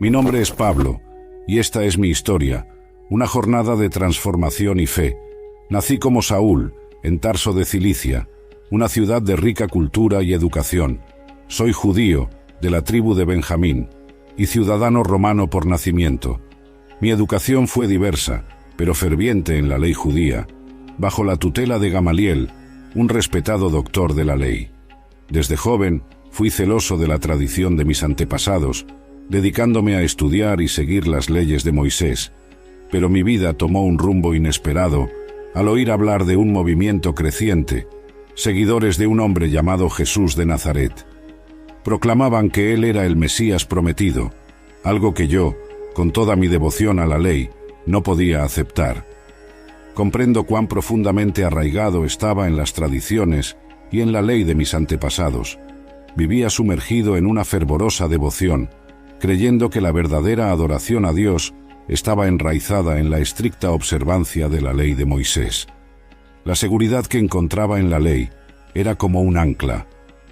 Mi nombre es Pablo, y esta es mi historia, una jornada de transformación y fe. Nací como Saúl, en Tarso de Cilicia, una ciudad de rica cultura y educación. Soy judío, de la tribu de Benjamín, y ciudadano romano por nacimiento. Mi educación fue diversa, pero ferviente en la ley judía, bajo la tutela de Gamaliel, un respetado doctor de la ley. Desde joven, fui celoso de la tradición de mis antepasados, dedicándome a estudiar y seguir las leyes de Moisés, pero mi vida tomó un rumbo inesperado al oír hablar de un movimiento creciente, seguidores de un hombre llamado Jesús de Nazaret. Proclamaban que él era el Mesías prometido, algo que yo, con toda mi devoción a la ley, no podía aceptar. Comprendo cuán profundamente arraigado estaba en las tradiciones y en la ley de mis antepasados. Vivía sumergido en una fervorosa devoción, creyendo que la verdadera adoración a Dios estaba enraizada en la estricta observancia de la ley de Moisés. La seguridad que encontraba en la ley era como un ancla,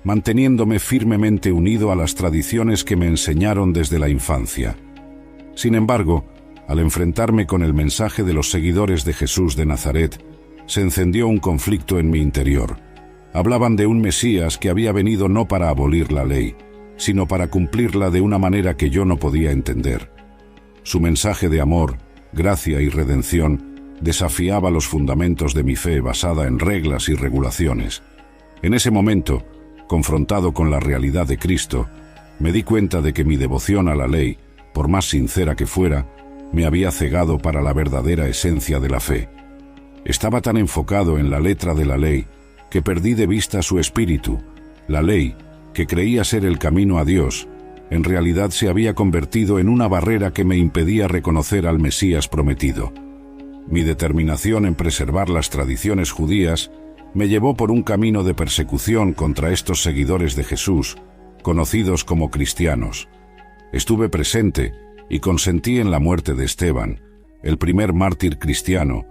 manteniéndome firmemente unido a las tradiciones que me enseñaron desde la infancia. Sin embargo, al enfrentarme con el mensaje de los seguidores de Jesús de Nazaret, se encendió un conflicto en mi interior. Hablaban de un Mesías que había venido no para abolir la ley, sino para cumplirla de una manera que yo no podía entender. Su mensaje de amor, gracia y redención desafiaba los fundamentos de mi fe basada en reglas y regulaciones. En ese momento, confrontado con la realidad de Cristo, me di cuenta de que mi devoción a la ley, por más sincera que fuera, me había cegado para la verdadera esencia de la fe. Estaba tan enfocado en la letra de la ley que perdí de vista su espíritu. La ley, que creía ser el camino a Dios, en realidad se había convertido en una barrera que me impedía reconocer al Mesías prometido. Mi determinación en preservar las tradiciones judías me llevó por un camino de persecución contra estos seguidores de Jesús, conocidos como cristianos. Estuve presente y consentí en la muerte de Esteban, el primer mártir cristiano,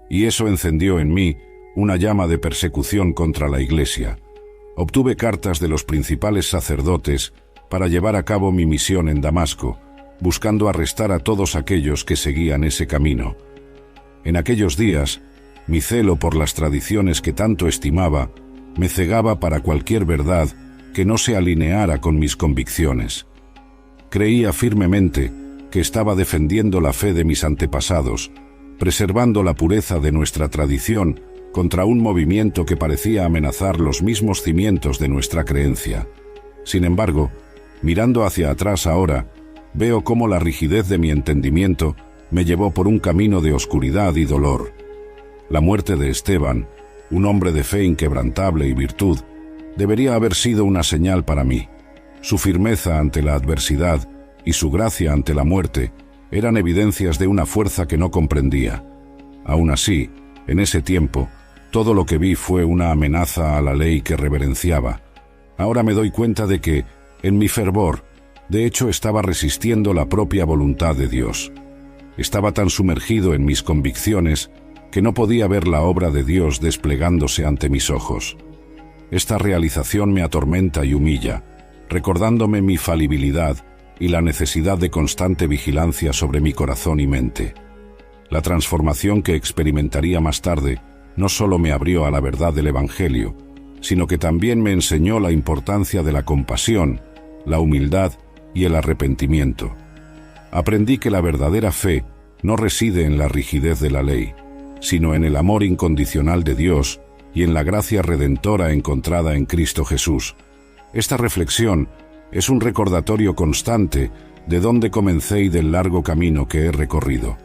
y eso encendió en mí una llama de persecución contra la Iglesia. Obtuve cartas de los principales sacerdotes para llevar a cabo mi misión en Damasco, buscando arrestar a todos aquellos que seguían ese camino. En aquellos días, mi celo por las tradiciones que tanto estimaba me cegaba para cualquier verdad que no se alineara con mis convicciones. Creía firmemente que estaba defendiendo la fe de mis antepasados, preservando la pureza de nuestra tradición contra un movimiento que parecía amenazar los mismos cimientos de nuestra creencia. Sin embargo, mirando hacia atrás ahora, veo cómo la rigidez de mi entendimiento me llevó por un camino de oscuridad y dolor. La muerte de Esteban, un hombre de fe inquebrantable y virtud, debería haber sido una señal para mí. Su firmeza ante la adversidad y su gracia ante la muerte eran evidencias de una fuerza que no comprendía. Aún así, en ese tiempo, todo lo que vi fue una amenaza a la ley que reverenciaba. Ahora me doy cuenta de que, en mi fervor, de hecho estaba resistiendo la propia voluntad de Dios. Estaba tan sumergido en mis convicciones que no podía ver la obra de Dios desplegándose ante mis ojos. Esta realización me atormenta y humilla, recordándome mi falibilidad y la necesidad de constante vigilancia sobre mi corazón y mente. La transformación que experimentaría más tarde no solo me abrió a la verdad del Evangelio, sino que también me enseñó la importancia de la compasión, la humildad y el arrepentimiento. Aprendí que la verdadera fe no reside en la rigidez de la ley, sino en el amor incondicional de Dios y en la gracia redentora encontrada en Cristo Jesús. Esta reflexión es un recordatorio constante de dónde comencé y del largo camino que he recorrido.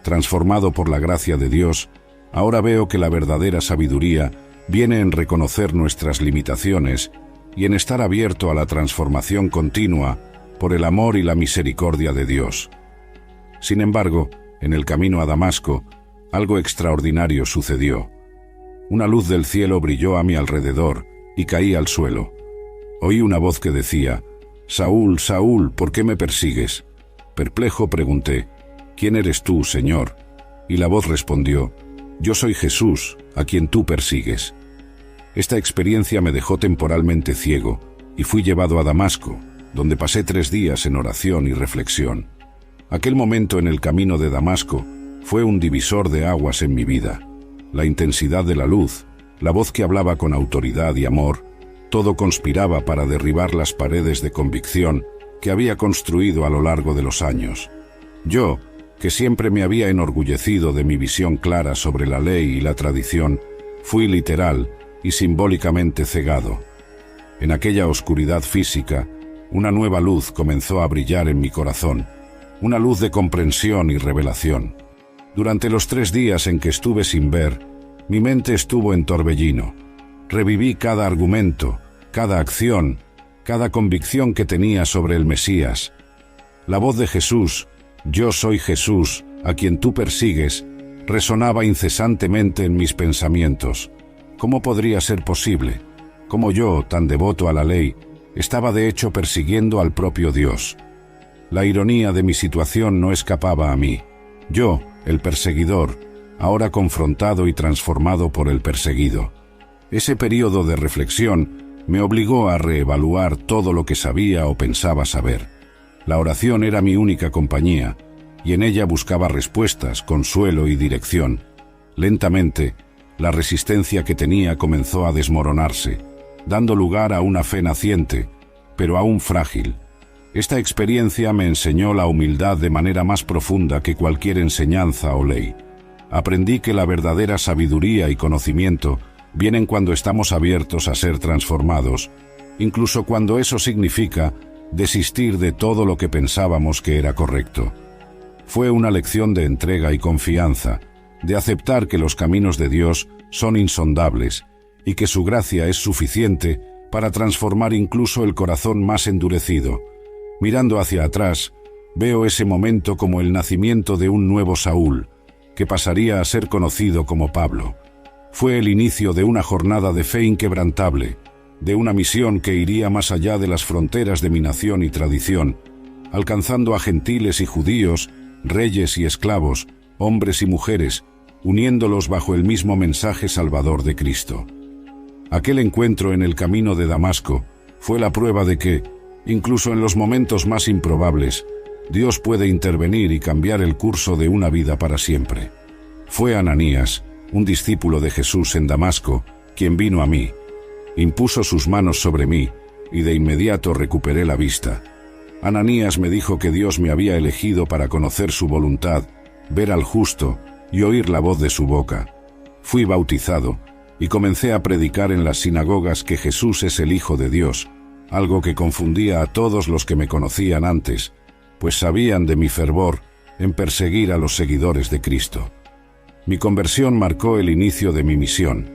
Transformado por la gracia de Dios, ahora veo que la verdadera sabiduría viene en reconocer nuestras limitaciones y en estar abierto a la transformación continua por el amor y la misericordia de Dios. Sin embargo, en el camino a Damasco, algo extraordinario sucedió. Una luz del cielo brilló a mi alrededor y caí al suelo. Oí una voz que decía: «Saúl, Saúl, ¿por qué me persigues?». Perplejo pregunté: «¿Quién eres tú, Señor?». Y la voz respondió: «Yo soy Jesús, a quien tú persigues». Esta experiencia me dejó temporalmente ciego y fui llevado a Damasco, donde pasé 3 días en oración y reflexión. Aquel momento en el camino de Damasco fue un divisor de aguas en mi vida. La intensidad de la luz, la voz que hablaba con autoridad y amor, todo conspiraba para derribar las paredes de convicción que había construido a lo largo de los años. Yo, que siempre me había enorgullecido de mi visión clara sobre la ley y la tradición, fui literal y simbólicamente cegado. En aquella oscuridad física, una nueva luz comenzó a brillar en mi corazón, una luz de comprensión y revelación. Durante los 3 días en que estuve sin ver, mi mente estuvo en torbellino. Reviví cada argumento, cada acción, cada convicción que tenía sobre el Mesías. La voz de Jesús, «Yo soy Jesús, a quien tú persigues», resonaba incesantemente en mis pensamientos. ¿Cómo podría ser posible? ¿Cómo yo, tan devoto a la ley, estaba de hecho persiguiendo al propio Dios? La ironía de mi situación no escapaba a mí. Yo, el perseguidor, ahora confrontado y transformado por el perseguido. Ese período de reflexión me obligó a reevaluar todo lo que sabía o pensaba saber. La oración era mi única compañía, y en ella buscaba respuestas, consuelo y dirección. Lentamente, la resistencia que tenía comenzó a desmoronarse, dando lugar a una fe naciente, pero aún frágil. Esta experiencia me enseñó la humildad de manera más profunda que cualquier enseñanza o ley. Aprendí que la verdadera sabiduría y conocimiento vienen cuando estamos abiertos a ser transformados, incluso cuando eso significa desistir de todo lo que pensábamos que era correcto. Fue una lección de entrega y confianza, de aceptar que los caminos de Dios son insondables y que su gracia es suficiente para transformar incluso el corazón más endurecido. Mirando hacia atrás, veo ese momento como el nacimiento de un nuevo Saúl, que pasaría a ser conocido como Pablo. Fue el inicio de una jornada de fe inquebrantable, de una misión que iría más allá de las fronteras de mi nación y tradición, alcanzando a gentiles y judíos, reyes y esclavos, hombres y mujeres, uniéndolos bajo el mismo mensaje salvador de Cristo. Aquel encuentro en el camino de Damasco fue la prueba de que, incluso en los momentos más improbables, Dios puede intervenir y cambiar el curso de una vida para siempre. Fue Ananías, un discípulo de Jesús en Damasco, quien vino a mí, impuso sus manos sobre mí, y de inmediato recuperé la vista. Ananías me dijo que Dios me había elegido para conocer su voluntad, ver al justo y oír la voz de su boca. Fui bautizado y comencé a predicar en las sinagogas que Jesús es el Hijo de Dios, algo que confundía a todos los que me conocían antes, pues sabían de mi fervor en perseguir a los seguidores de Cristo. Mi conversión marcó el inicio de mi misión.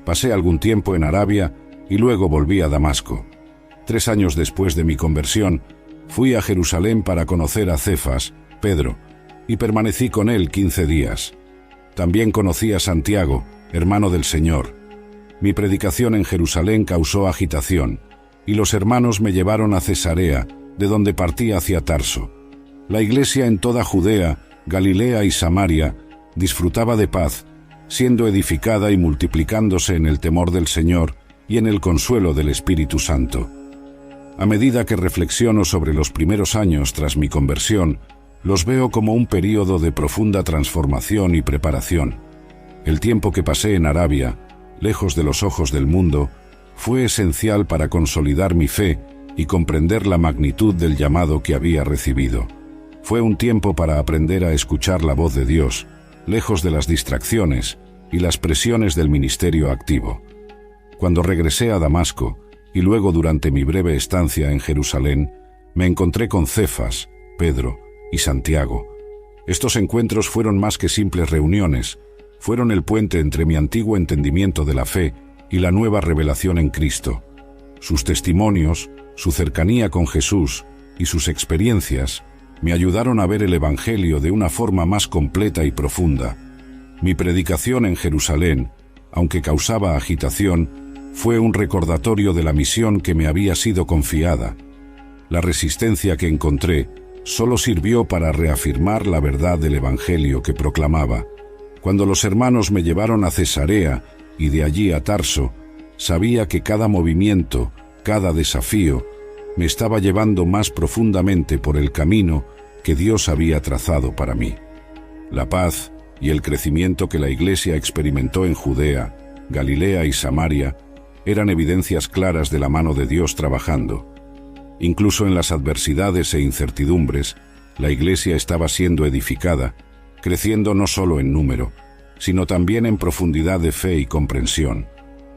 Pasé algún tiempo en Arabia y luego volví a Damasco. 3 años después de mi conversión, fui a Jerusalén para conocer a Cefas, Pedro, y permanecí con él 15 días. También conocí a Santiago, hermano del Señor. Mi predicación en Jerusalén causó agitación, y los hermanos me llevaron a Cesarea, de donde partí hacia Tarso. La iglesia en toda Judea, Galilea y Samaria disfrutaba de paz, siendo edificada y multiplicándose en el temor del Señor y en el consuelo del Espíritu Santo. A medida que reflexiono sobre los primeros años tras mi conversión, los veo como un período de profunda transformación y preparación. El tiempo que pasé en Arabia, lejos de los ojos del mundo, fue esencial para consolidar mi fe y comprender la magnitud del llamado que había recibido. Fue un tiempo para aprender a escuchar la voz de Dios, lejos de las distracciones y las presiones del ministerio activo. Cuando regresé a Damasco, y luego durante mi breve estancia en Jerusalén, me encontré con Cefas, Pedro y Santiago. Estos encuentros fueron más que simples reuniones, fueron el puente entre mi antiguo entendimiento de la fe y la nueva revelación en Cristo. Sus testimonios, su cercanía con Jesús y sus experiencias me ayudaron a ver el Evangelio de una forma más completa y profunda. Mi predicación en Jerusalén, aunque causaba agitación, fue un recordatorio de la misión que me había sido confiada. La resistencia que encontré solo sirvió para reafirmar la verdad del Evangelio que proclamaba. Cuando los hermanos me llevaron a Cesarea y de allí a Tarso, sabía que cada movimiento, cada desafío, me estaba llevando más profundamente por el camino que Dios había trazado para mí. La paz y el crecimiento que la Iglesia experimentó en Judea, Galilea y Samaria eran evidencias claras de la mano de Dios trabajando. Incluso en las adversidades e incertidumbres, la Iglesia estaba siendo edificada, creciendo no solo en número, sino también en profundidad de fe y comprensión.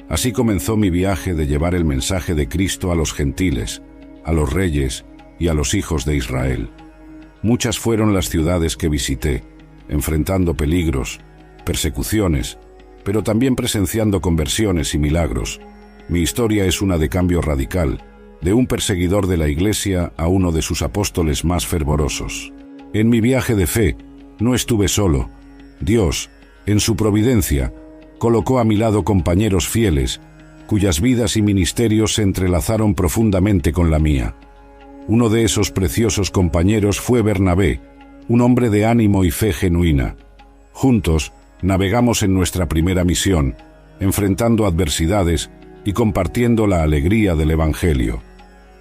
Así comenzó mi viaje de llevar el mensaje de Cristo a los gentiles, a los reyes y a los hijos de Israel. Muchas fueron las ciudades que visité, enfrentando peligros, persecuciones, pero también presenciando conversiones y milagros. Mi historia es una de cambio radical, de un perseguidor de la Iglesia a uno de sus apóstoles más fervorosos. En mi viaje de fe, no estuve solo. Dios, en su providencia, colocó a mi lado compañeros fieles, cuyas vidas y ministerios se entrelazaron profundamente con la mía. Uno de esos preciosos compañeros fue Bernabé, un hombre de ánimo y fe genuina. Juntos, navegamos en nuestra primera misión, enfrentando adversidades y compartiendo la alegría del Evangelio.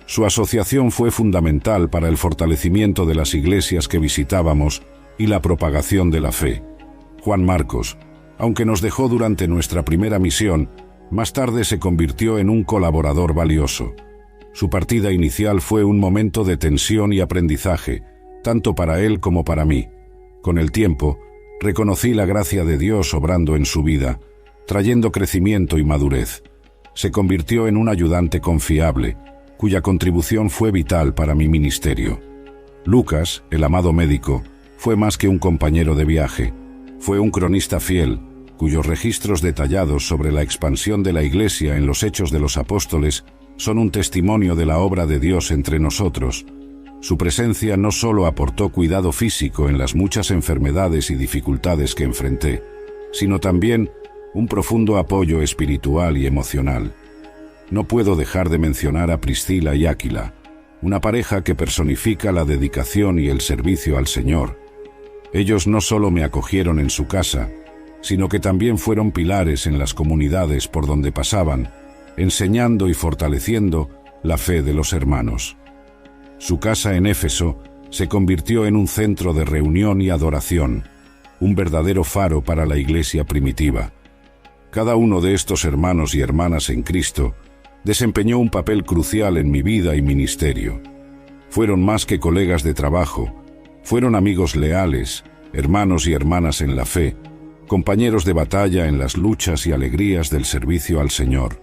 Su asociación fue fundamental para el fortalecimiento de las iglesias que visitábamos y la propagación de la fe. Juan Marcos, aunque nos dejó durante nuestra primera misión, más tarde se convirtió en un colaborador valioso. Su partida inicial fue un momento de tensión y aprendizaje, tanto para él como para mí. Con el tiempo, reconocí la gracia de Dios obrando en su vida, trayendo crecimiento y madurez. Se convirtió en un ayudante confiable, cuya contribución fue vital para mi ministerio. Lucas, el amado médico, fue más que un compañero de viaje. Fue un cronista fiel, cuyos registros detallados sobre la expansión de la Iglesia en los Hechos de los Apóstoles son un testimonio de la obra de Dios entre nosotros. Su presencia no solo aportó cuidado físico en las muchas enfermedades y dificultades que enfrenté, sino también un profundo apoyo espiritual y emocional. No puedo dejar de mencionar a Priscila y Áquila, una pareja que personifica la dedicación y el servicio al Señor. Ellos no solo me acogieron en su casa, sino que también fueron pilares en las comunidades por donde pasaban, enseñando y fortaleciendo la fe de los hermanos. Su casa en Éfeso se convirtió en un centro de reunión y adoración, un verdadero faro para la iglesia primitiva. Cada uno de estos hermanos y hermanas en Cristo desempeñó un papel crucial en mi vida y ministerio. Fueron más que colegas de trabajo, fueron amigos leales, hermanos y hermanas en la fe, compañeros de batalla en las luchas y alegrías del servicio al Señor.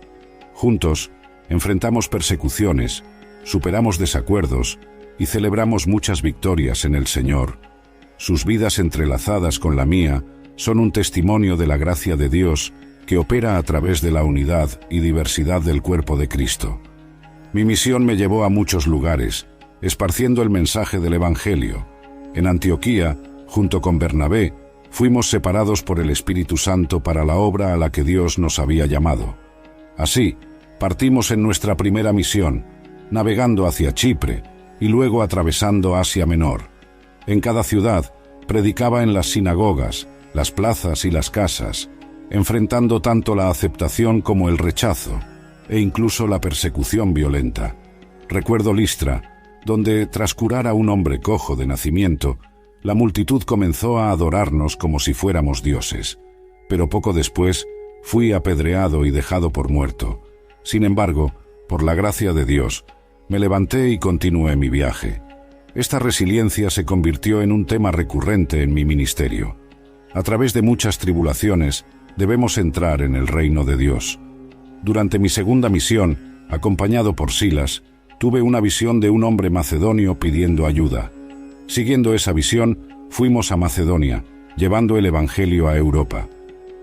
Juntos, enfrentamos persecuciones, superamos desacuerdos y celebramos muchas victorias en el Señor. Sus vidas entrelazadas con la mía son un testimonio de la gracia de Dios que opera a través de la unidad y diversidad del cuerpo de Cristo. Mi misión me llevó a muchos lugares, esparciendo el mensaje del Evangelio. En Antioquía, junto con Bernabé, fuimos separados por el Espíritu Santo para la obra a la que Dios nos había llamado. Así, partimos en nuestra primera misión, navegando hacia Chipre y luego atravesando Asia Menor. En cada ciudad, predicaba en las sinagogas, las plazas y las casas, enfrentando tanto la aceptación como el rechazo, e incluso la persecución violenta. Recuerdo Listra, donde, tras curar a un hombre cojo de nacimiento, la multitud comenzó a adorarnos como si fuéramos dioses. Pero poco después, fui apedreado y dejado por muerto. Sin embargo, por la gracia de Dios, me levanté y continué mi viaje. Esta resiliencia se convirtió en un tema recurrente en mi ministerio. A través de muchas tribulaciones, debemos entrar en el reino de Dios. Durante mi segunda misión, acompañado por Silas, tuve una visión de un hombre macedonio pidiendo ayuda. Siguiendo esa visión, fuimos a Macedonia, llevando el Evangelio a Europa.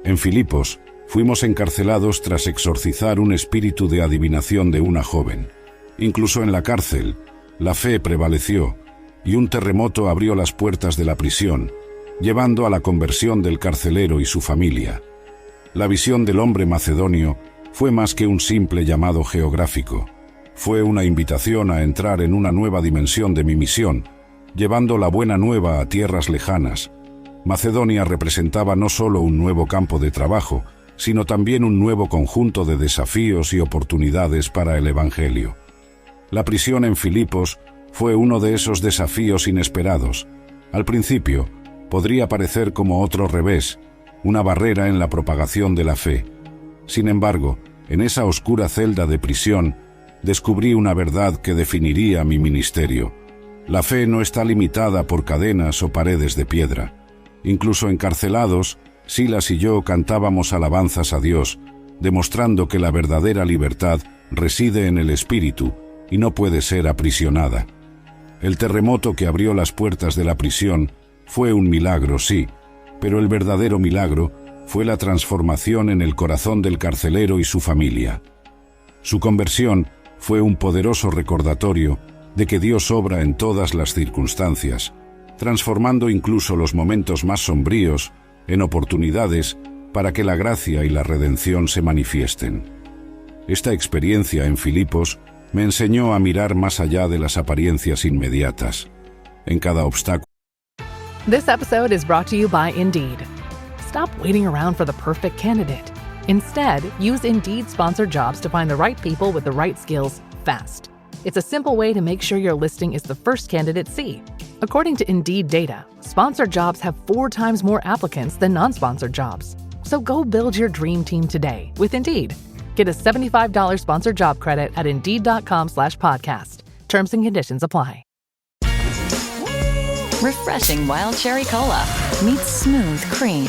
En Filipos, fuimos encarcelados tras exorcizar un espíritu de adivinación de una joven. Incluso en la cárcel, la fe prevaleció, y un terremoto abrió las puertas de la prisión, llevando a la conversión del carcelero y su familia. La visión del hombre macedonio fue más que un simple llamado geográfico. Fue una invitación a entrar en una nueva dimensión de mi misión, llevando la buena nueva a tierras lejanas. Macedonia representaba no solo un nuevo campo de trabajo, sino también un nuevo conjunto de desafíos y oportunidades para el Evangelio. La prisión en Filipos fue uno de esos desafíos inesperados. Al principio, podría parecer como otro revés, una barrera en la propagación de la fe. Sin embargo, en esa oscura celda de prisión, descubrí una verdad que definiría mi ministerio. La fe no está limitada por cadenas o paredes de piedra. Incluso encarcelados, Silas y yo cantábamos alabanzas a Dios, demostrando que la verdadera libertad reside en el espíritu y no puede ser aprisionada. El terremoto que abrió las puertas de la prisión fue un milagro, sí, pero el verdadero milagro fue la transformación en el corazón del carcelero y su familia. Su conversión fue un poderoso recordatorio de que Dios obra en todas las circunstancias, transformando incluso los momentos más sombríos en oportunidades para que la gracia y la redención se manifiesten. Esta experiencia en Filipos me enseñó a mirar más allá de las apariencias inmediatas. En cada obstáculo. This episode is brought to you by Indeed. Stop waiting around for the perfect candidate. Instead, use Indeed sponsored jobs to find the right people with the right skills fast. It's a simple way to make sure your listing is the first candidates see. According to Indeed data, sponsored jobs have 4 times more applicants than non-sponsored jobs. So go build your dream team today with Indeed. Get a $75 sponsored job credit at Indeed.com/podcast. Terms and conditions apply. Refreshing Wild Cherry Cola meets smooth cream.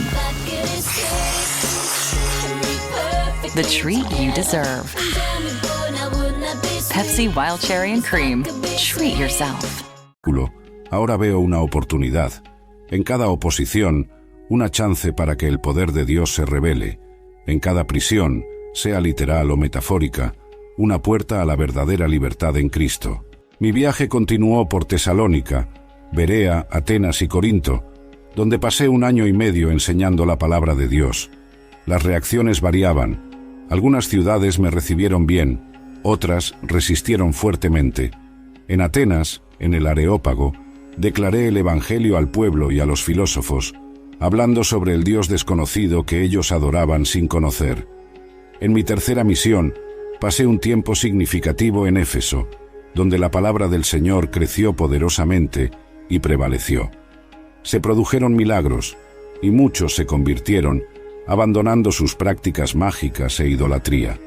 The treat you deserve. Pepsi Wild Cherry and Cream. Treat yourself. Ahora veo una oportunidad. En cada oposición, una chance para que el poder de Dios se revele. En cada prisión, sea literal o metafórica, una puerta a la verdadera libertad en Cristo. Mi viaje continuó por Tesalónica, Berea, Atenas y Corinto, donde pasé 1 año y medio enseñando la palabra de Dios. Las reacciones variaban. Algunas ciudades me recibieron bien, otras resistieron fuertemente. En Atenas, en el Areópago, declaré el Evangelio al pueblo y a los filósofos, hablando sobre el Dios desconocido que ellos adoraban sin conocer. En mi tercera misión, pasé un tiempo significativo en Éfeso, donde la palabra del Señor creció poderosamente y prevaleció. Se produjeron milagros, y muchos se convirtieron, abandonando sus prácticas mágicas e idolatría.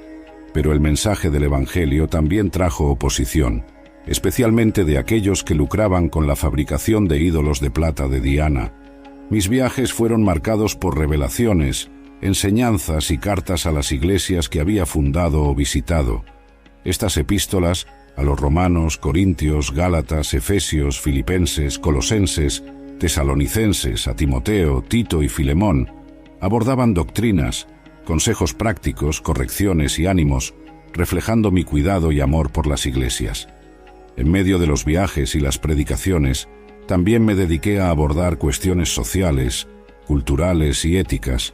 Pero el mensaje del Evangelio también trajo oposición, especialmente de aquellos que lucraban con la fabricación de ídolos de plata de Diana. Mis viajes fueron marcados por revelaciones, enseñanzas y cartas a las iglesias que había fundado o visitado. Estas epístolas, a los romanos, corintios, gálatas, efesios, filipenses, colosenses, tesalonicenses, a Timoteo, Tito y Filemón, abordaban doctrinas, consejos prácticos, correcciones y ánimos, reflejando mi cuidado y amor por las iglesias. En medio de los viajes y las predicaciones, también me dediqué a abordar cuestiones sociales, culturales y éticas,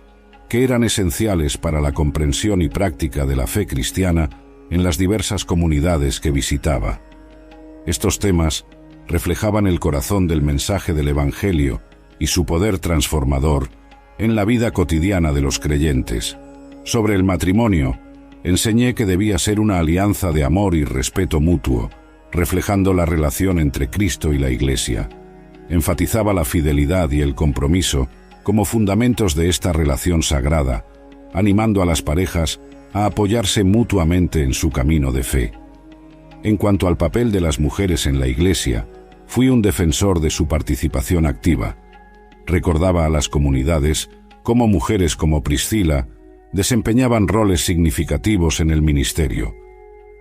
que eran esenciales para la comprensión y práctica de la fe cristiana en las diversas comunidades que visitaba. Estos temas reflejaban el corazón del mensaje del Evangelio y su poder transformador en la vida cotidiana de los creyentes. Sobre el matrimonio, enseñé que debía ser una alianza de amor y respeto mutuo, reflejando la relación entre Cristo y la Iglesia. Enfatizaba la fidelidad y el compromiso como fundamentos de esta relación sagrada, animando a las parejas a apoyarse mutuamente en su camino de fe. En cuanto al papel de las mujeres en la Iglesia, fui un defensor de su participación activa. Recordaba a las comunidades cómo mujeres como Priscila desempeñaban roles significativos en el ministerio.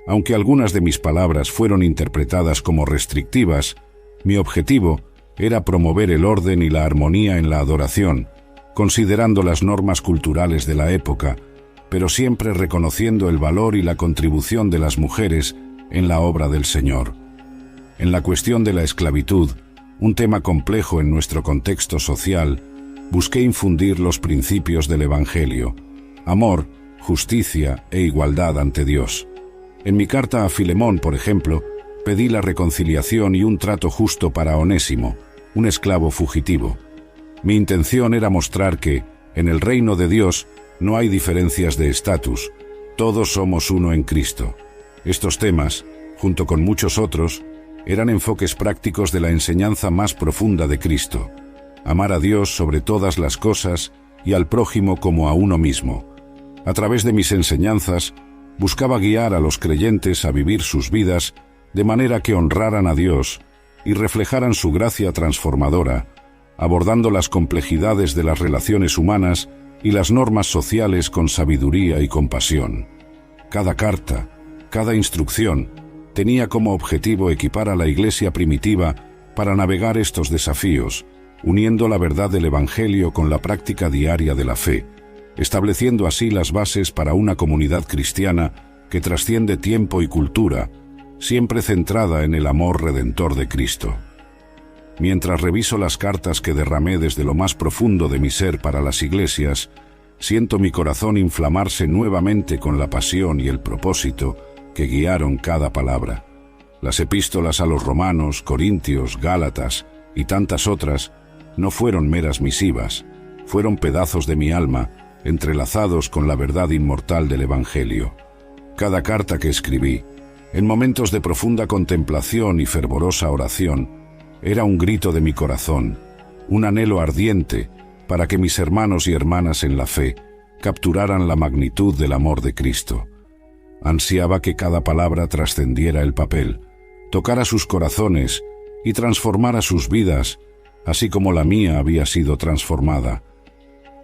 Aunque algunas de mis palabras fueron interpretadas como restrictivas, mi objetivo era promover el orden y la armonía en la adoración, considerando las normas culturales de la época, pero siempre reconociendo el valor y la contribución de las mujeres en la obra del Señor. En la cuestión de la esclavitud, un tema complejo en nuestro contexto social, busqué infundir los principios del Evangelio: amor, justicia e igualdad ante Dios. En mi carta a Filemón, por ejemplo, pedí la reconciliación y un trato justo para Onésimo, un esclavo fugitivo. Mi intención era mostrar que, en el reino de Dios, no hay diferencias de estatus, todos somos uno en Cristo. Estos temas, junto con muchos otros, eran enfoques prácticos de la enseñanza más profunda de Cristo: amar a Dios sobre todas las cosas y al prójimo como a uno mismo. A través de mis enseñanzas, buscaba guiar a los creyentes a vivir sus vidas de manera que honraran a Dios y reflejaran su gracia transformadora, abordando las complejidades de las relaciones humanas y las normas sociales con sabiduría y compasión. Cada carta, cada instrucción, tenía como objetivo equipar a la Iglesia primitiva para navegar estos desafíos, uniendo la verdad del Evangelio con la práctica diaria de la fe, estableciendo así las bases para una comunidad cristiana que trasciende tiempo y cultura, siempre centrada en el amor redentor de Cristo. Mientras reviso las cartas que derramé desde lo más profundo de mi ser para las iglesias, siento mi corazón inflamarse nuevamente con la pasión y el propósito que guiaron cada palabra. Las epístolas a los romanos, corintios, gálatas y tantas otras no fueron meras misivas, fueron pedazos de mi alma entrelazados con la verdad inmortal del Evangelio. Cada carta que escribí, en momentos de profunda contemplación y fervorosa oración, era un grito de mi corazón, un anhelo ardiente para que mis hermanos y hermanas en la fe capturaran la magnitud del amor de Cristo. Ansiaba que cada palabra trascendiera el papel, tocara sus corazones y transformara sus vidas, así como la mía había sido transformada.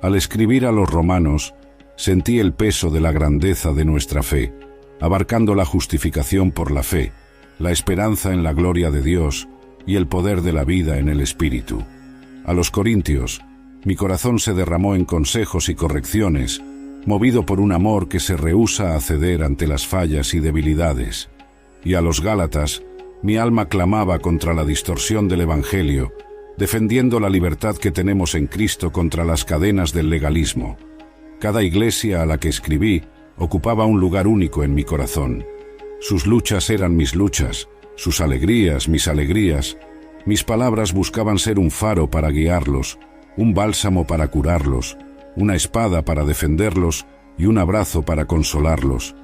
Al escribir a los romanos, sentí el peso de la grandeza de nuestra fe, abarcando la justificación por la fe, la esperanza en la gloria de Dios y el poder de la vida en el Espíritu. A los corintios, mi corazón se derramó en consejos y correcciones, movido por un amor que se rehúsa a ceder ante las fallas y debilidades. Y a los gálatas, mi alma clamaba contra la distorsión del Evangelio, defendiendo la libertad que tenemos en Cristo contra las cadenas del legalismo. Cada iglesia a la que escribí ocupaba un lugar único en mi corazón. Sus luchas eran mis luchas, sus alegrías, mis alegrías. Mis palabras buscaban ser un faro para guiarlos, un bálsamo para curarlos, una espada para defenderlos y un abrazo para consolarlos.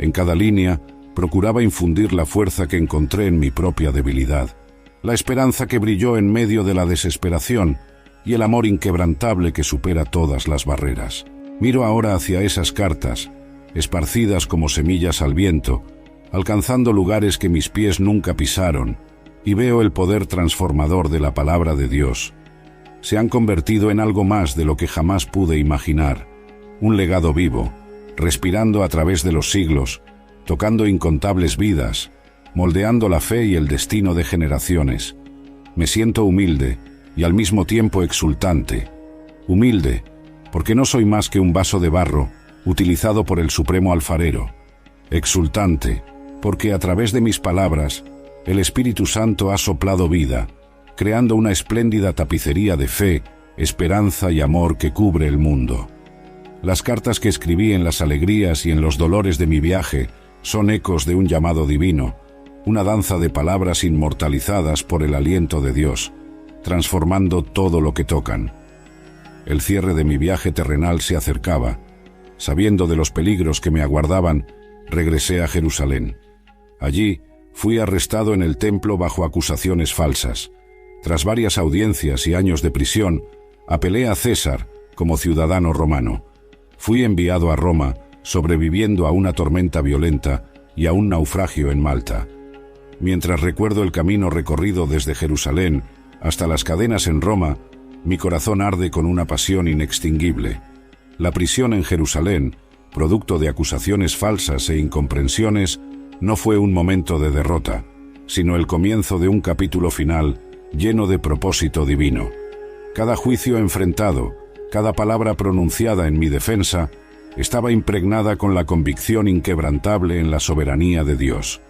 En cada línea procuraba infundir la fuerza que encontré en mi propia debilidad, la esperanza que brilló en medio de la desesperación y el amor inquebrantable que supera todas las barreras. Miro ahora hacia esas cartas, esparcidas como semillas al viento, alcanzando lugares que mis pies nunca pisaron, y veo el poder transformador de la palabra de Dios. Se han convertido en algo más de lo que jamás pude imaginar, un legado vivo, respirando a través de los siglos, tocando incontables vidas, moldeando la fe y el destino de generaciones. Me siento humilde y al mismo tiempo exultante. Humilde, porque no soy más que un vaso de barro, utilizado por el Supremo Alfarero. Exultante, porque a través de mis palabras, el Espíritu Santo ha soplado vida, creando una espléndida tapicería de fe, esperanza y amor que cubre el mundo. Las cartas que escribí en las alegrías y en los dolores de mi viaje son ecos de un llamado divino, una danza de palabras inmortalizadas por el aliento de Dios, transformando todo lo que tocan. El cierre de mi viaje terrenal se acercaba. Sabiendo de los peligros que me aguardaban, regresé a Jerusalén. Allí fui arrestado en el templo bajo acusaciones falsas. Tras varias audiencias y años de prisión, apelé a César como ciudadano romano. Fui enviado a Roma, sobreviviendo a una tormenta violenta y a un naufragio en Malta. Mientras recuerdo el camino recorrido desde Jerusalén hasta las cadenas en Roma, mi corazón arde con una pasión inextinguible. La prisión en Jerusalén, producto de acusaciones falsas e incomprensiones, no fue un momento de derrota, sino el comienzo de un capítulo final lleno de propósito divino. Cada juicio enfrentado, cada palabra pronunciada en mi defensa, estaba impregnada con la convicción inquebrantable en la soberanía de Dios.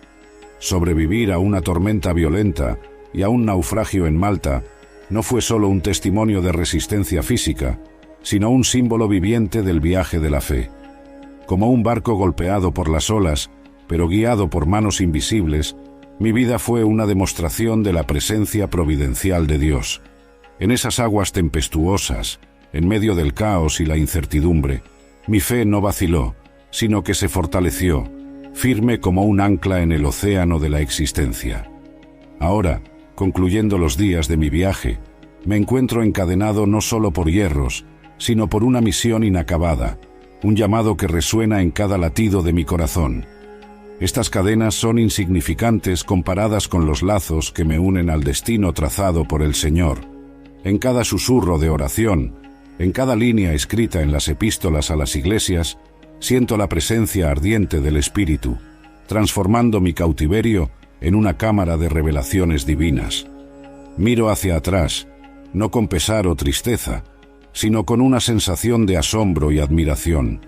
Sobrevivir a una tormenta violenta y a un naufragio en Malta no fue solo un testimonio de resistencia física, sino un símbolo viviente del viaje de la fe. Como un barco golpeado por las olas, pero guiado por manos invisibles, mi vida fue una demostración de la presencia providencial de Dios. En esas aguas tempestuosas, en medio del caos y la incertidumbre, mi fe no vaciló, sino que se fortaleció, firme como un ancla en el océano de la existencia. Ahora, concluyendo los días de mi viaje, me encuentro encadenado no solo por hierros, sino por una misión inacabada, un llamado que resuena en cada latido de mi corazón. Estas cadenas son insignificantes comparadas con los lazos que me unen al destino trazado por el Señor. En cada susurro de oración, en cada línea escrita en las epístolas a las iglesias, siento la presencia ardiente del Espíritu, transformando mi cautiverio en una cámara de revelaciones divinas. Miro hacia atrás, no con pesar o tristeza, sino con una sensación de asombro y admiración.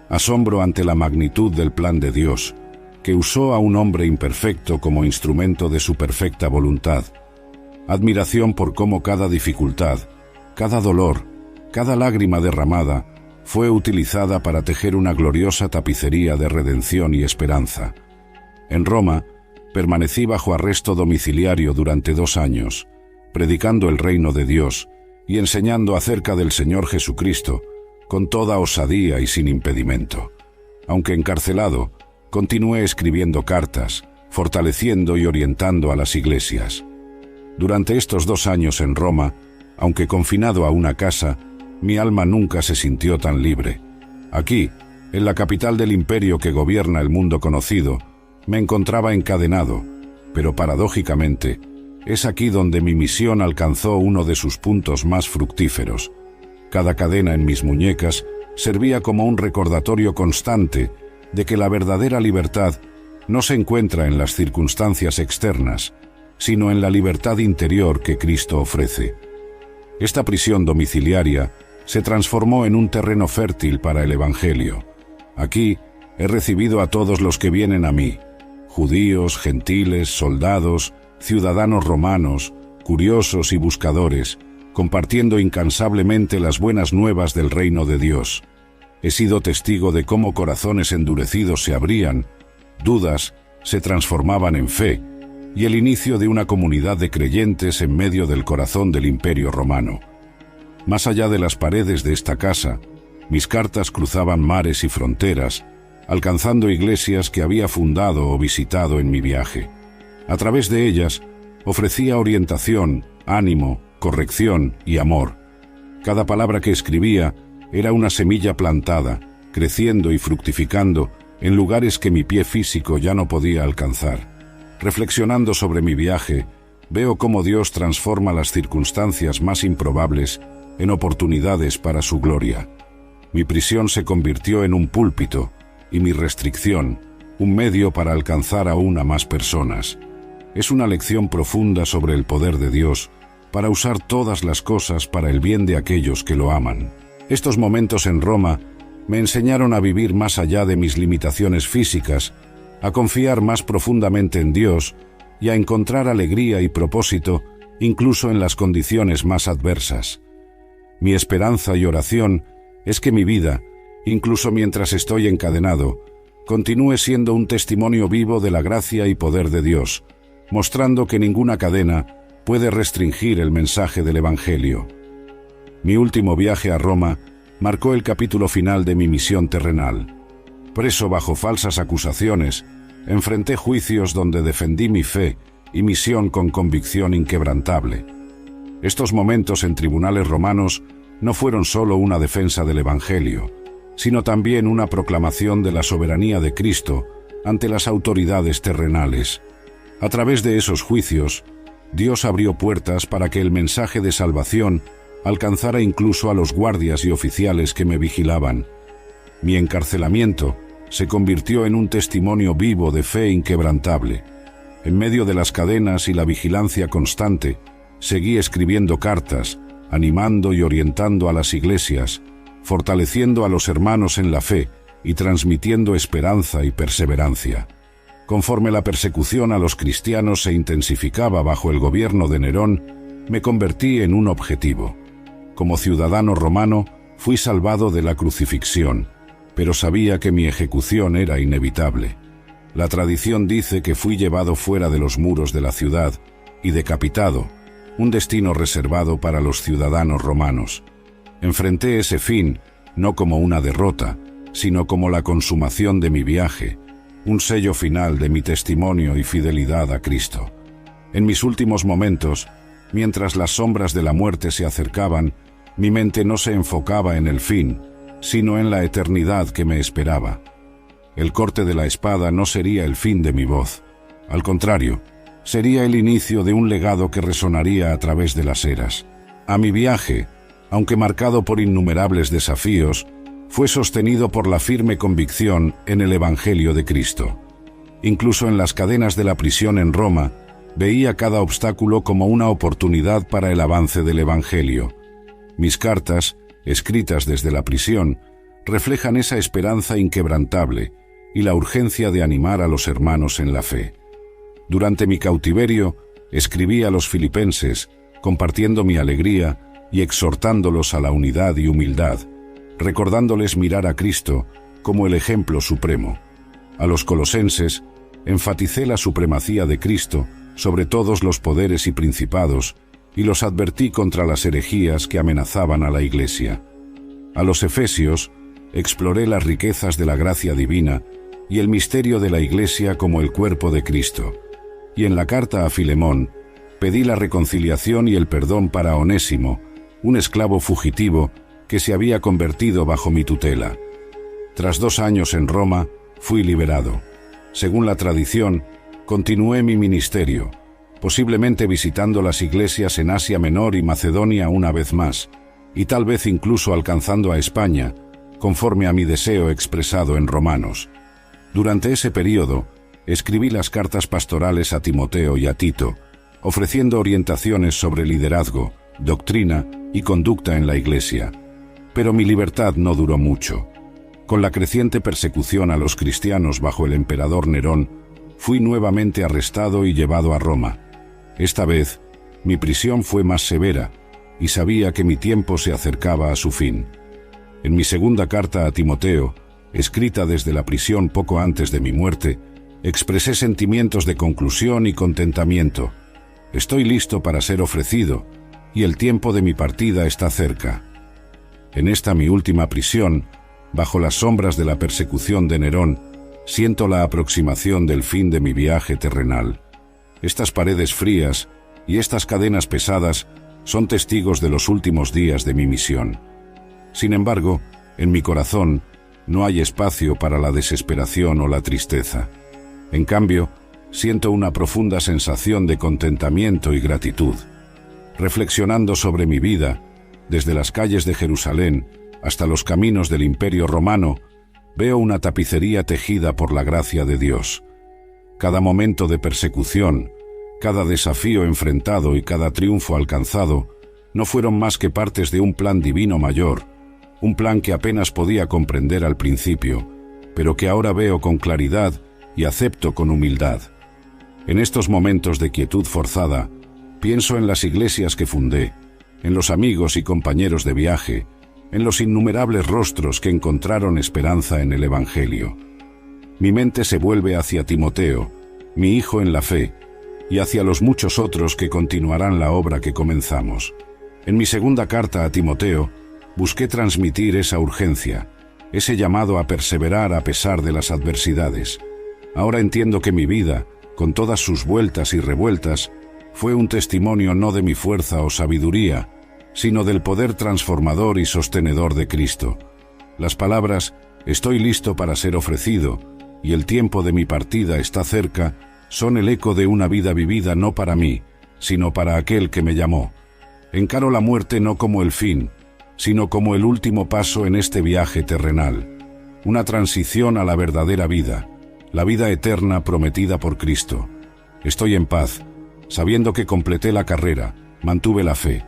Asombro ante la magnitud del plan de Dios, que usó a un hombre imperfecto como instrumento de su perfecta voluntad. Admiración por cómo cada dificultad, cada dolor, cada lágrima derramada fue utilizada para tejer una gloriosa tapicería de redención y esperanza. En Roma, permanecí bajo arresto domiciliario durante 2 años, predicando el reino de Dios y enseñando acerca del Señor Jesucristo con toda osadía y sin impedimento. Aunque encarcelado, continué escribiendo cartas, fortaleciendo y orientando a las iglesias. Durante estos 2 años en Roma, aunque confinado a una casa, mi alma nunca se sintió tan libre. Aquí, en la capital del imperio que gobierna el mundo conocido, me encontraba encadenado, pero paradójicamente, es aquí donde mi misión alcanzó uno de sus puntos más fructíferos. Cada cadena en mis muñecas servía como un recordatorio constante de que la verdadera libertad no se encuentra en las circunstancias externas, sino en la libertad interior que Cristo ofrece. Esta prisión domiciliaria se transformó en un terreno fértil para el Evangelio. Aquí he recibido a todos los que vienen a mí, judíos, gentiles, soldados, ciudadanos romanos, curiosos y buscadores, compartiendo incansablemente las buenas nuevas del reino de Dios. He sido testigo de cómo corazones endurecidos se abrían, dudas se transformaban en fe, y el inicio de una comunidad de creyentes en medio del corazón del Imperio Romano. Más allá de las paredes de esta casa, mis cartas cruzaban mares y fronteras, alcanzando iglesias que había fundado o visitado en mi viaje. A través de ellas, ofrecía orientación, ánimo, corrección y amor. Cada palabra que escribía era una semilla plantada, creciendo y fructificando en lugares que mi pie físico ya no podía alcanzar. Reflexionando sobre mi viaje, veo cómo Dios transforma las circunstancias más improbables en oportunidades para su gloria. Mi prisión se convirtió en un púlpito y mi restricción, un medio para alcanzar aún a más personas. Es una lección profunda sobre el poder de Dios para usar todas las cosas para el bien de aquellos que lo aman. Estos momentos en Roma me enseñaron a vivir más allá de mis limitaciones físicas, a confiar más profundamente en Dios y a encontrar alegría y propósito incluso en las condiciones más adversas. Mi esperanza y oración es que mi vida, incluso mientras estoy encadenado, continúe siendo un testimonio vivo de la gracia y poder de Dios, mostrando que ninguna cadena puede restringir el mensaje del Evangelio. Mi último viaje a Roma marcó el capítulo final de mi misión terrenal. Preso bajo falsas acusaciones, enfrenté juicios donde defendí mi fe y misión con convicción inquebrantable. Estos momentos en tribunales romanos no fueron solo una defensa del Evangelio, sino también una proclamación de la soberanía de Cristo ante las autoridades terrenales. A través de esos juicios, Dios abrió puertas para que el mensaje de salvación alcanzara incluso a los guardias y oficiales que me vigilaban. Mi encarcelamiento se convirtió en un testimonio vivo de fe inquebrantable. En medio de las cadenas y la vigilancia constante, seguí escribiendo cartas, animando y orientando a las iglesias, fortaleciendo a los hermanos en la fe y transmitiendo esperanza y perseverancia. Conforme la persecución a los cristianos se intensificaba bajo el gobierno de Nerón, me convertí en un objetivo. Como ciudadano romano, fui salvado de la crucifixión, pero sabía que mi ejecución era inevitable. La tradición dice que fui llevado fuera de los muros de la ciudad y decapitado, un destino reservado para los ciudadanos romanos. Enfrenté ese fin no como una derrota, sino como la consumación de mi viaje, un sello final de mi testimonio y fidelidad a Cristo. En mis últimos momentos, mientras las sombras de la muerte se acercaban, mi mente no se enfocaba en el fin, sino en la eternidad que me esperaba. El corte de la espada no sería el fin de mi voz. Al contrario, sería el inicio de un legado que resonaría a través de las eras. A mi viaje, aunque marcado por innumerables desafíos, fue sostenido por la firme convicción en el Evangelio de Cristo. Incluso en las cadenas de la prisión en Roma, veía cada obstáculo como una oportunidad para el avance del Evangelio. Mis cartas, escritas desde la prisión, reflejan esa esperanza inquebrantable y la urgencia de animar a los hermanos en la fe. Durante mi cautiverio, escribí a los filipenses, compartiendo mi alegría y exhortándolos a la unidad y humildad, recordándoles mirar a Cristo como el ejemplo supremo. A los colosenses, enfaticé la supremacía de Cristo sobre todos los poderes y principados, y los advertí contra las herejías que amenazaban a la Iglesia. A los efesios, exploré las riquezas de la gracia divina y el misterio de la Iglesia como el cuerpo de Cristo. Y en la carta a Filemón, pedí la reconciliación y el perdón para Onésimo, un esclavo fugitivo que se había convertido bajo mi tutela. Tras 2 años en Roma, fui liberado. Según la tradición, continué mi ministerio, posiblemente visitando las iglesias en Asia Menor y Macedonia una vez más, y tal vez incluso alcanzando a España, conforme a mi deseo expresado en Romanos. Durante ese período, escribí las cartas pastorales a Timoteo y a Tito, ofreciendo orientaciones sobre liderazgo, doctrina y conducta en la Iglesia. Pero mi libertad no duró mucho. Con la creciente persecución a los cristianos bajo el emperador Nerón, fui nuevamente arrestado y llevado a Roma. Esta vez, mi prisión fue más severa, y sabía que mi tiempo se acercaba a su fin. En mi segunda carta a Timoteo, escrita desde la prisión poco antes de mi muerte, expresé sentimientos de conclusión y contentamiento. Estoy listo para ser ofrecido, y el tiempo de mi partida está cerca. En esta mi última prisión, bajo las sombras de la persecución de Nerón, siento la aproximación del fin de mi viaje terrenal. Estas paredes frías y estas cadenas pesadas son testigos de los últimos días de mi misión. Sin embargo, en mi corazón no hay espacio para la desesperación o la tristeza. En cambio, siento una profunda sensación de contentamiento y gratitud. Reflexionando sobre mi vida, desde las calles de Jerusalén hasta los caminos del Imperio Romano, veo una tapicería tejida por la gracia de Dios. Cada momento de persecución, cada desafío enfrentado y cada triunfo alcanzado no fueron más que partes de un plan divino mayor, un plan que apenas podía comprender al principio, pero que ahora veo con claridad y acepto con humildad. En estos momentos de quietud forzada, pienso en las iglesias que fundé, en los amigos y compañeros de viaje, en los innumerables rostros que encontraron esperanza en el Evangelio. Mi mente se vuelve hacia Timoteo, mi hijo en la fe, y hacia los muchos otros que continuarán la obra que comenzamos. En mi segunda carta a Timoteo, busqué transmitir esa urgencia, ese llamado a perseverar a pesar de las adversidades. Ahora entiendo que mi vida, con todas sus vueltas y revueltas, fue un testimonio no de mi fuerza o sabiduría, sino del poder transformador y sostenedor de Cristo. Las palabras «estoy listo para ser ofrecido» y «el tiempo de mi partida está cerca» son el eco de una vida vivida no para mí, sino para aquel que me llamó. Encaro la muerte no como el fin, sino como el último paso en este viaje terrenal, una transición a la verdadera vida, la vida eterna prometida por Cristo. Estoy en paz, sabiendo que completé la carrera, mantuve la fe,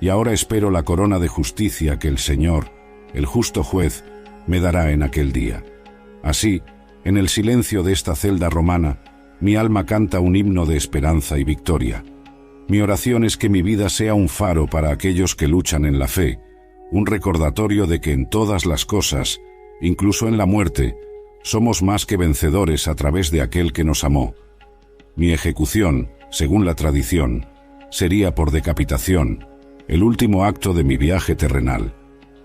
y ahora espero la corona de justicia que el Señor, el justo juez, me dará en aquel día. Así, en el silencio de esta celda romana, mi alma canta un himno de esperanza y victoria. Mi oración es que mi vida sea un faro para aquellos que luchan en la fe, un recordatorio de que en todas las cosas, incluso en la muerte, somos más que vencedores a través de aquel que nos amó. Mi ejecución, según la tradición, sería por decapitación, el último acto de mi viaje terrenal.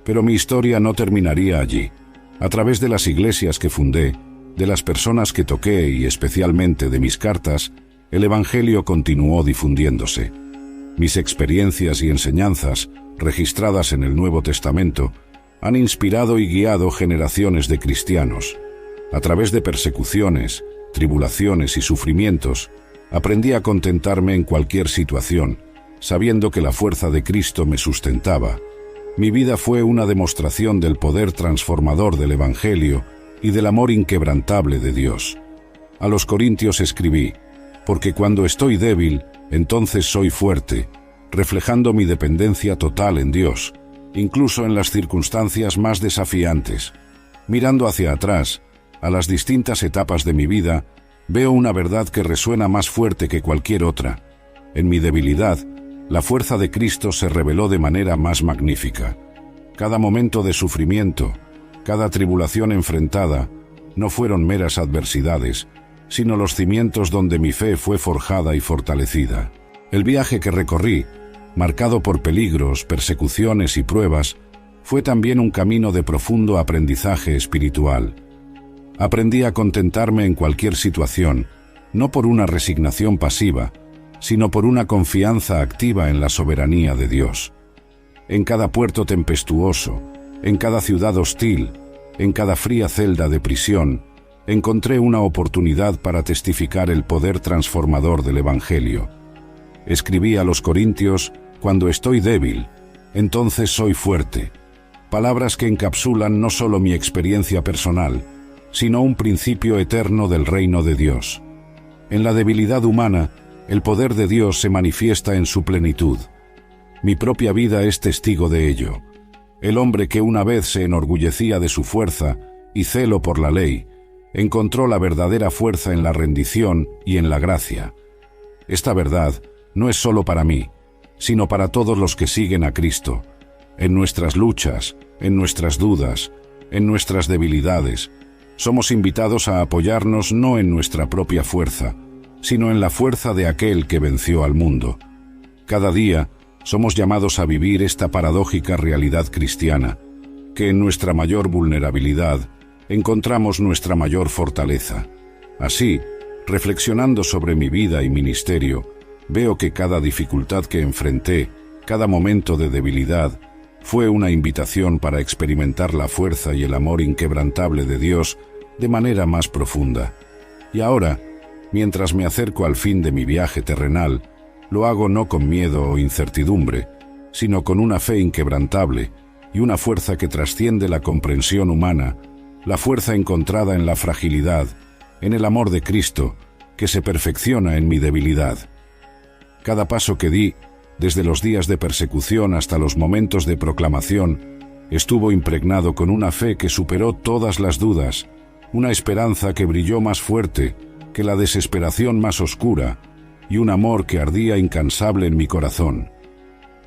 Pero mi historia no terminaría allí. A través de las iglesias que fundé, De las personas que toqué y especialmente de mis cartas, el Evangelio continuó difundiéndose. Mis experiencias y enseñanzas, registradas en el Nuevo Testamento, han inspirado y guiado generaciones de cristianos. A través de persecuciones, tribulaciones y sufrimientos, aprendí a contentarme en cualquier situación, sabiendo que la fuerza de Cristo me sustentaba. Mi vida fue una demostración del poder transformador del Evangelio y del amor inquebrantable de Dios. A los Corintios escribí: porque cuando estoy débil, entonces soy fuerte, reflejando mi dependencia total en Dios, incluso en las circunstancias más desafiantes. Mirando hacia atrás, a las distintas etapas de mi vida, veo una verdad que resuena más fuerte que cualquier otra. En mi debilidad, la fuerza de Cristo se reveló de manera más magnífica. Cada momento de sufrimiento, cada tribulación enfrentada, no fueron meras adversidades, sino los cimientos donde mi fe fue forjada y fortalecida. El viaje que recorrí, marcado por peligros, persecuciones y pruebas, fue también un camino de profundo aprendizaje espiritual. Aprendí a contentarme en cualquier situación, no por una resignación pasiva, sino por una confianza activa en la soberanía de Dios. En cada puerto tempestuoso, en cada ciudad hostil, en cada fría celda de prisión, encontré una oportunidad para testificar el poder transformador del Evangelio. Escribí a los Corintios: cuando estoy débil, entonces soy fuerte. Palabras que encapsulan no solo mi experiencia personal, sino un principio eterno del reino de Dios. En la debilidad humana, el poder de Dios se manifiesta en su plenitud. Mi propia vida es testigo de ello. El hombre que una vez se enorgullecía de su fuerza y celo por la ley, encontró la verdadera fuerza en la rendición y en la gracia. Esta verdad no es solo para mí, sino para todos los que siguen a Cristo. En nuestras luchas, en nuestras dudas, en nuestras debilidades, somos invitados a apoyarnos no en nuestra propia fuerza, sino en la fuerza de aquel que venció al mundo. Cada día somos llamados a vivir esta paradójica realidad cristiana, que en nuestra mayor vulnerabilidad encontramos nuestra mayor fortaleza. Así, reflexionando sobre mi vida y ministerio, veo que cada dificultad que enfrenté, cada momento de debilidad, fue una invitación para experimentar la fuerza y el amor inquebrantable de Dios de manera más profunda. Y ahora, mientras me acerco al fin de mi viaje terrenal, lo hago no con miedo o incertidumbre, sino con una fe inquebrantable y una fuerza que trasciende la comprensión humana, la fuerza encontrada en la fragilidad, en el amor de Cristo, que se perfecciona en mi debilidad. Cada paso que di, desde los días de persecución hasta los momentos de proclamación, estuvo impregnado con una fe que superó todas las dudas, una esperanza que brilló más fuerte que la desesperación más oscura, y un amor que ardía incansable en mi corazón.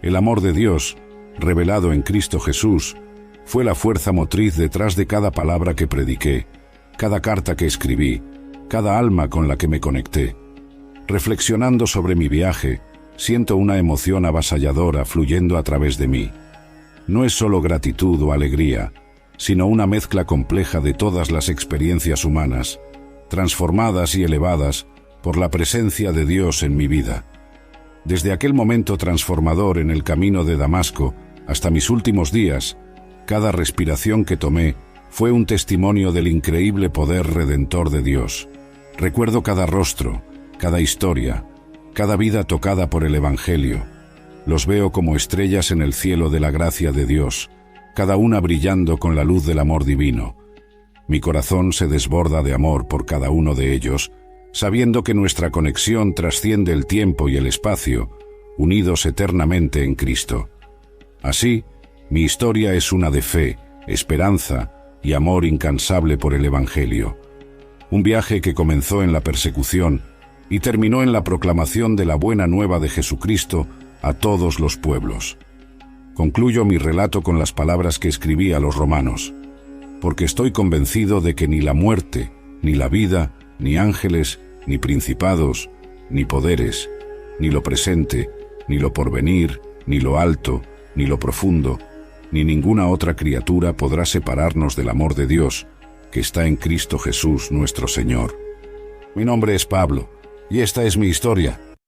El amor de Dios, revelado en Cristo Jesús, fue la fuerza motriz detrás de cada palabra que prediqué, cada carta que escribí, cada alma con la que me conecté. Reflexionando sobre mi viaje, siento una emoción avasalladora fluyendo a través de mí. No es solo gratitud o alegría, sino una mezcla compleja de todas las experiencias humanas, transformadas y elevadas por la presencia de Dios en mi vida. Desde aquel momento transformador en el camino de Damasco hasta mis últimos días, cada respiración que tomé fue un testimonio del increíble poder redentor de Dios. Recuerdo cada rostro, cada historia, cada vida tocada por el Evangelio. Los veo como estrellas en el cielo de la gracia de Dios, cada una brillando con la luz del amor divino. Mi corazón se desborda de amor por cada uno de ellos, sabiendo que nuestra conexión trasciende el tiempo y el espacio, unidos eternamente en Cristo. Así, mi historia es una de fe, esperanza y amor incansable por el Evangelio. Un viaje que comenzó en la persecución y terminó en la proclamación de la buena nueva de Jesucristo a todos los pueblos. Concluyo mi relato con las palabras que escribí a los romanos: porque estoy convencido de que ni la muerte, ni la vida, ni ángeles, ni principados, ni poderes, ni lo presente, ni lo porvenir, ni lo alto, ni lo profundo, ni ninguna otra criatura podrá separarnos del amor de Dios, que está en Cristo Jesús nuestro Señor. Mi nombre es Pablo, y esta es mi historia.